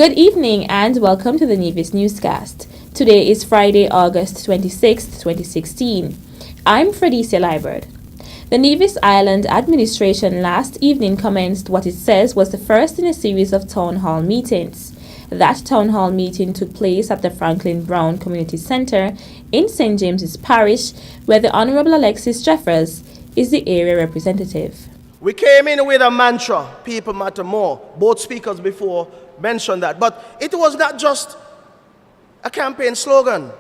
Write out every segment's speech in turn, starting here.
Good evening and welcome to the Nevis Newscast. Today is Friday, August 26, 2016. I'm Fredicia Liburd. The Nevis Island Administration last evening commenced what it says was the first in a series of town hall meetings. That town hall meeting took place at the Franklin Brown Community Center in St. James's Parish, where the Honorable Alexis Jeffers is the area representative. We came in with a mantra, people matter more. Both speakers before mentioned that. But it was not just a campaign slogan.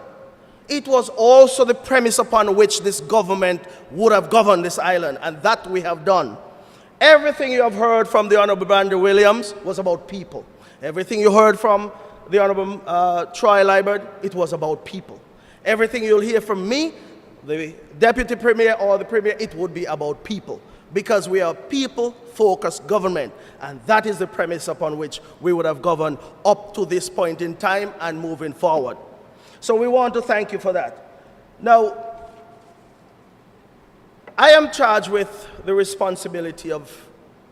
It was also the premise upon which this government would have governed this island, and that we have done. Everything you have heard from the Honorable Brandy Williams was about people. Everything you heard from the Honorable Troy Liburd, it was about people. Everything you'll hear from me, the Deputy Premier or the Premier, it would be about people. Because we are people-focused government, and that is the premise upon which we would have governed up to this point in time and moving forward. So we want to thank you for that. Now, I am charged with the responsibility of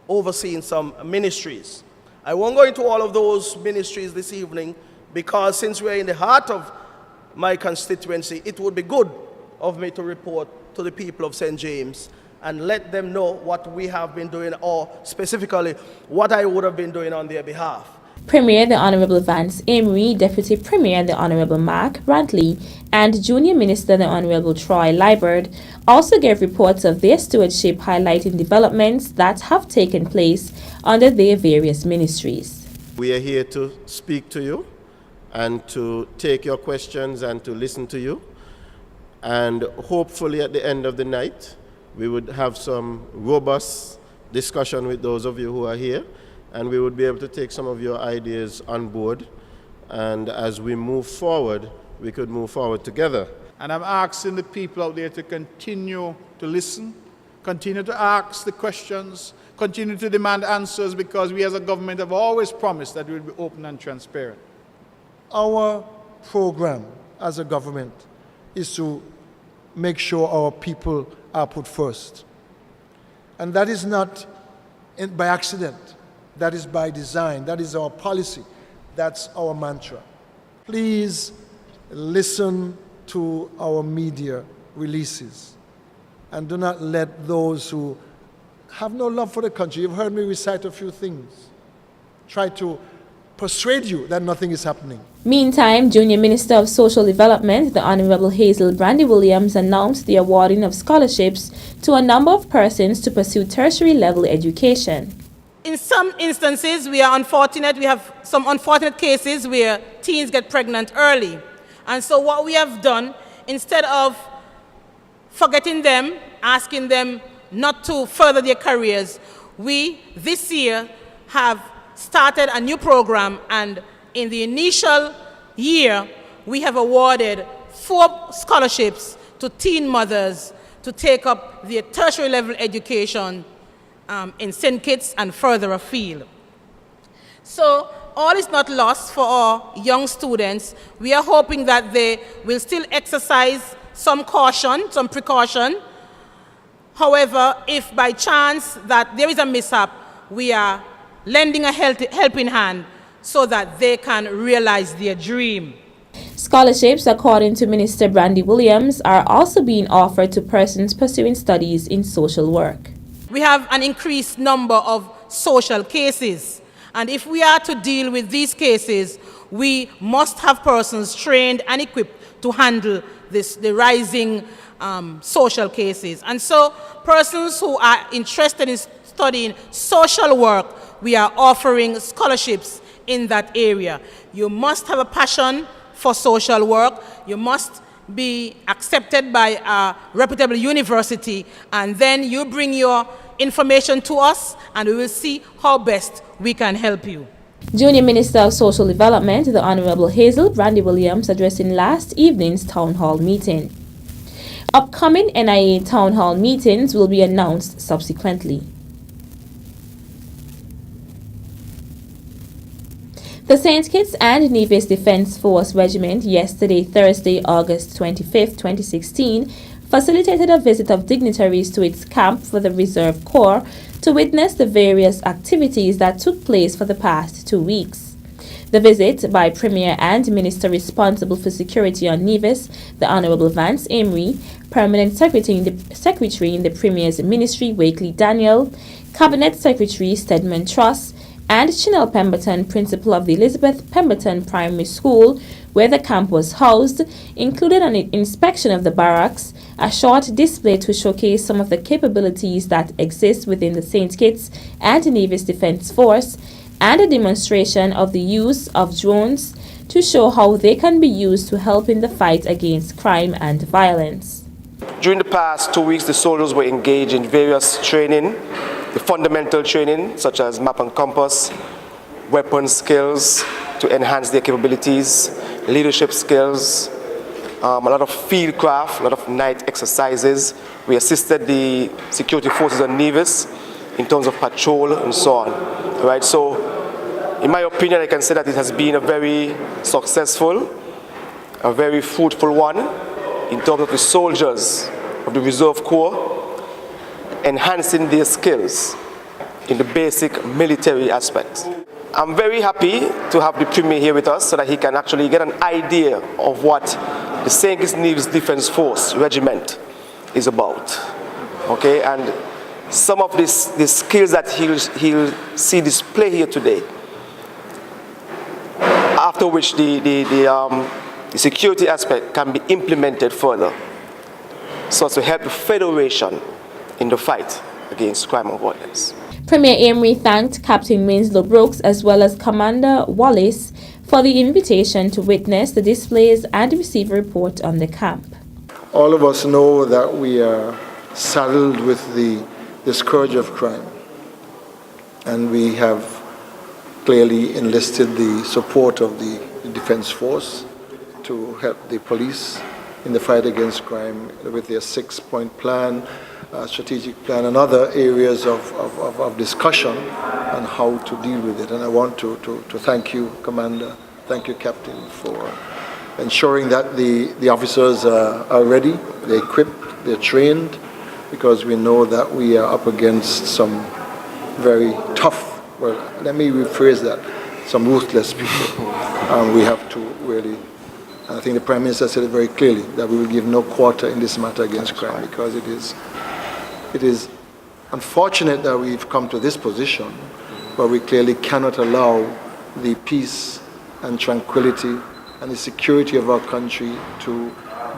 overseeing some ministries. I won't go into all of those ministries this evening because since we're in the heart of my constituency, it would be good of me to report to the people of St. James and let them know what we have been doing, or specifically what I would have been doing on their behalf. Premier the Honorable Vance Amory, Deputy Premier the Honorable Mark Brantley, and Junior Minister the Honorable Troy Liburd also gave reports of their stewardship highlighting developments that have taken place under their various ministries. We are here to speak to you and to take your questions and to listen to you. And hopefully at the end of the night, we would have some robust discussion with those of you who are here, and we would be able to take some of your ideas on board. And as we move forward, we could move forward together. And I'm asking the people out there to continue to listen, continue to ask the questions, continue to demand answers, because we as a government have always promised that we'll be open and transparent. Our program as a government is to make sure our people are put first. And that is not by accident. That is by design. That is our policy. That's our mantra. Please listen to our media releases and do not let those who have no love for the country, you've heard me recite a few things, try to persuade you that nothing is happening. Meantime, Junior Minister of Social Development, the Honorable Hazel Brandy Williams, announced the awarding of scholarships to a number of persons to pursue tertiary level education. In some instances, we are unfortunate. We have some unfortunate cases where teens get pregnant early. And so what we have done, instead of forgetting them, asking them not to further their careers, we this year have started a new program, and in the initial year, we have awarded 4 scholarships to teen mothers to take up their tertiary level education in St. Kitts and further afield. So all is not lost for our young students. We are hoping that they will still exercise some caution, some precaution. However, if by chance that there is a mishap, we are lending a helping hand so that they can realize their dream. Scholarships, according to Minister Brandy Williams, are also being offered to persons pursuing studies in social work. We have an increased number of social cases, and if we are to deal with these cases, we must have persons trained and equipped to handle the rising social cases. And so persons who are interested in studying social work, we are offering scholarships in that area. You must have a passion for social work. You must be accepted by a reputable university, and then you bring your information to us and we will see how best we can help you. Junior Minister of Social Development, the Honorable Hazel Brandy Williams, addressing last evening's town hall meeting. Upcoming NIA town hall meetings will be announced subsequently. The St. Kitts and Nevis Defence Force Regiment yesterday, Thursday, August 25, 2016, facilitated a visit of dignitaries to its camp for the Reserve Corps to witness the various activities that took place for the past 2 weeks. The visit by Premier and Minister responsible for security on Nevis, the Honourable Vance Amory, Permanent Secretary in the Premier's Ministry, Wakely Daniel, Cabinet Secretary Stedman Truss, and Chinel Pemberton, Principal of the Elizabeth Pemberton Primary School, where the camp was housed, included an inspection of the barracks, a short display to showcase some of the capabilities that exist within the St. Kitts and Nevis Defence Force, and a demonstration of the use of drones to show how they can be used to help in the fight against crime and violence. During the past 2 weeks, the soldiers were engaged in various training, the fundamental training such as map and compass, weapon skills to enhance their capabilities, leadership skills, a lot of field craft, a lot of night exercises. We assisted the security forces on Nevis in terms of patrol and so on. Right? So, in my opinion, I can say that it has been a very successful, a very fruitful one in terms of the soldiers of the Reserve Corps enhancing their skills in the basic military aspects. I'm very happy to have the Premier here with us so that he can actually get an idea of what the St. Kitts Nevis Defence Force Regiment is about. Okay, and some of the skills that he'll see displayed here today, after which the security aspect can be implemented further so as to help the Federation in the fight against crime and violence. Premier Amory thanked Captain Winslow Brooks as well as Commander Wallace for the invitation to witness the displays and receive a report on the camp. All of us know that we are saddled with the scourge of crime, and we have clearly enlisted the support of the Defence Force to help the police in the fight against crime with their 6-point plan, strategic plan, and other areas of discussion on how to deal with it. And I want to thank you, Commander, thank you, Captain, for ensuring that the officers are ready, they're equipped, they're trained, because we know that we are up against some very tough, well, let me rephrase that, some ruthless people. We have to really, I think the Prime Minister said it very clearly, that we will give no quarter in this matter against crime, because it is unfortunate that we've come to this position, but we clearly cannot allow the peace and tranquility and the security of our country to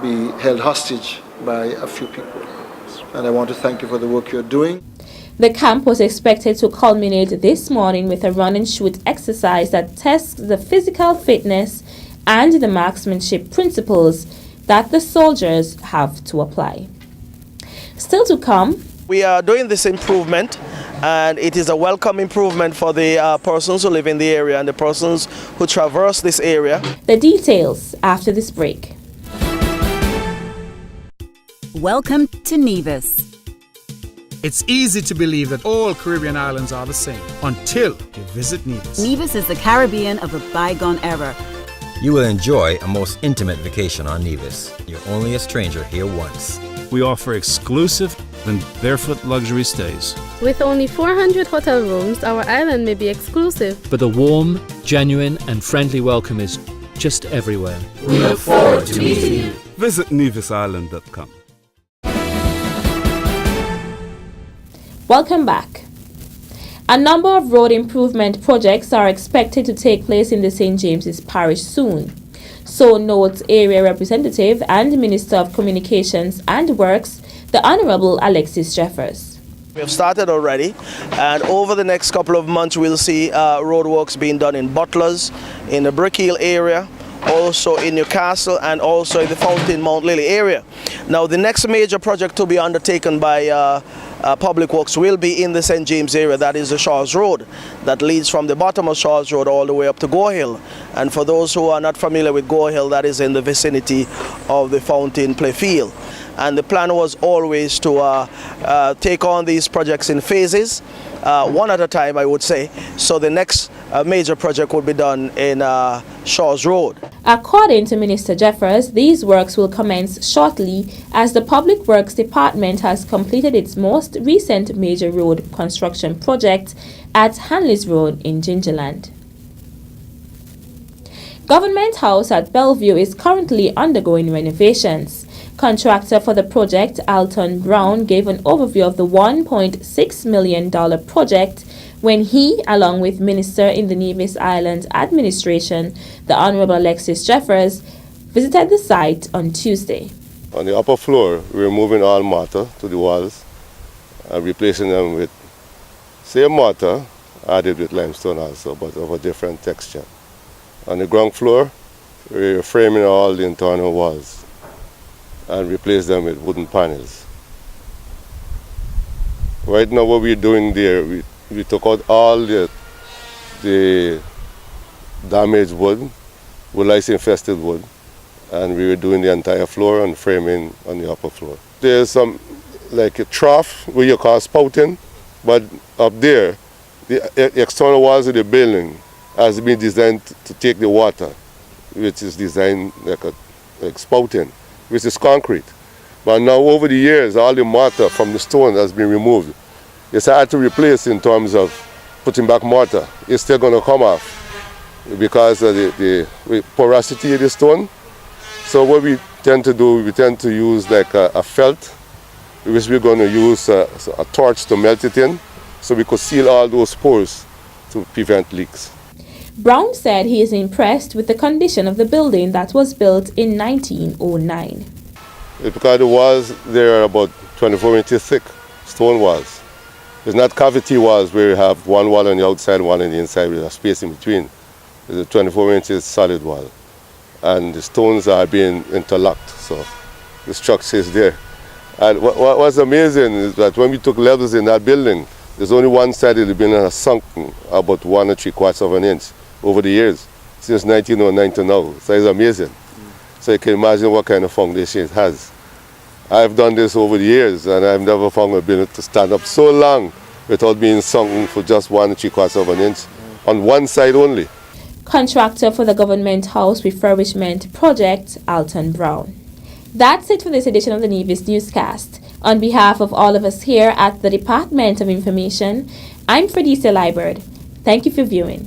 be held hostage by a few people. And I want to thank you for the work you're doing. The camp was expected to culminate this morning with a run and shoot exercise that tests the physical fitness and the marksmanship principles that the soldiers have to apply. Still to come, we are doing this improvement, and it is a welcome improvement for the persons who live in the area and the persons who traverse this area. The details after this break. Welcome to Nevis. It's easy to believe that all Caribbean islands are the same until you visit Nevis. Nevis is the Caribbean of a bygone era. You will enjoy a most intimate vacation on Nevis. You're only a stranger here once. We offer exclusive and barefoot luxury stays. With only 400 hotel rooms, our island may be exclusive, but the warm, genuine and friendly welcome is just everywhere. We look forward to meeting you. Visit nevisisland.com. Welcome back. A number of road improvement projects are expected to take place in the St. James's Parish soon. So notes Area Representative and Minister of Communications and Works, the Honourable Alexis Jeffers. We have started already, and over the next couple of months we'll see roadworks being done in Butlers, in the Brick Hill area, also in Newcastle, and also in the Fountain Mount Lily area. Now the next major project to be undertaken by Public Works will be in the St. James area. That is the Shaw's Road that leads from the bottom of Shaw's Road all the way up to Gore Hill. And for those who are not familiar with Gore Hill, that is in the vicinity of the Fountain Playfield. And the plan was always to take on these projects in phases, one at a time, I would say. So the next major project will be done in Shaw's Road. According to Minister Jeffers, these works will commence shortly as the Public Works Department has completed its most recent major road construction project at Hanleys Road in Gingerland. Government House at Bellevue is currently undergoing renovations. Contractor for the project, Alton Brown, gave an overview of the $1.6 million project when he, along with Minister in the Nevis Island Administration, the Honorable Alexis Jeffers, visited the site on Tuesday. On the upper floor, we're removing all mortar to the walls and replacing them with same mortar added with limestone also, but of a different texture. On the ground floor, we're framing all the internal walls and replace them with wooden panels. Right now what we're doing there, we took out all the damaged wood lice infested wood, and we were doing the entire floor and framing on the upper floor. There's some, like a trough where you call spouting, but up there, the external walls of the building has been designed to take the water, which is designed like spouting, which is concrete. But now over the years, all the mortar from the stone has been removed. It's hard to replace in terms of putting back mortar. It's still going to come off because of the porosity of the stone. So what we tend to do, we tend to use like a felt, which we're going to use a torch to melt it in, so we could seal all those pores to prevent leaks. Brown said he is impressed with the condition of the building that was built in 1909. Because the walls, they're about 24 inches thick, stone walls. It's not cavity walls where you have one wall on the outside, one on the inside with a space in between. It's a 24 inches solid wall. And the stones are being interlocked, so the structure is there. And what was amazing is that when we took levels in that building, there's only one side that had been sunken about 1 3/4 of an inch over the years, since 1909 to now. So it's amazing. So you can imagine what kind of foundation it has. I've done this over the years, and I've never found a building to stand up so long without being sunken for just 1 3/4 of an inch on one side only. Contractor for the Government House refurbishment project, Alton Brown. That's it for this edition of the Nevis Newscast. On behalf of all of us here at the Department of Information, I'm Fredicia Liebert. Thank you for viewing.